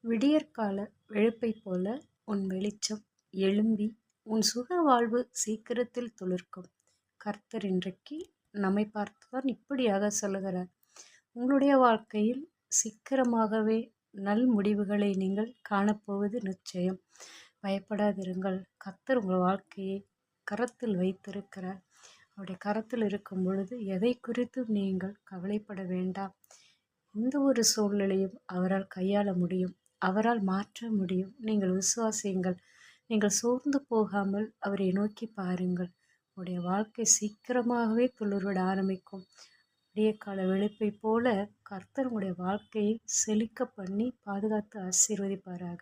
விடியற்கால வெளுப்பைப் போல உன் வெளிச்சம் எழும்பி உன் சுக வாழ்வு சீக்கிரத்தில் துளிர்க்கும். கர்த்தர் இன்றைக்கு நம்மை பார்த்துதான் இப்படியாக சொல்லுகிறார். உங்களுடைய வாழ்க்கையில் சீக்கிரமாகவே நல் முடிவுகளை நீங்கள் காணப்போவது நிச்சயம். பயப்படாதிருங்கள். கர்த்தர் உங்கள் வாழ்க்கையை கரத்தில் வைத்திருக்கிறார். அவருடைய கரத்தில் இருக்கும் பொழுது எதை குறித்தும் நீங்கள் கவலைப்பட வேண்டாம். எந்த ஒரு சூழ்நிலையும் அவரால் கையாள முடியும், அவரால் மாற்ற முடியும். நீங்கள் விசுவாசியுங்கள். நீங்கள் சோர்ந்து போகாமல் அவரை நோக்கி பாருங்கள். உங்களுடைய வாழ்க்கை சீக்கிரமாகவே துளிர்விட ஆரம்பிக்கும். விடிய கால வெளுப்பை போல கர்த்தர் உங்களுடைய வாழ்க்கையை செழிக்க பண்ணி பாதுகாத்து ஆசீர்வதிப்பாராக.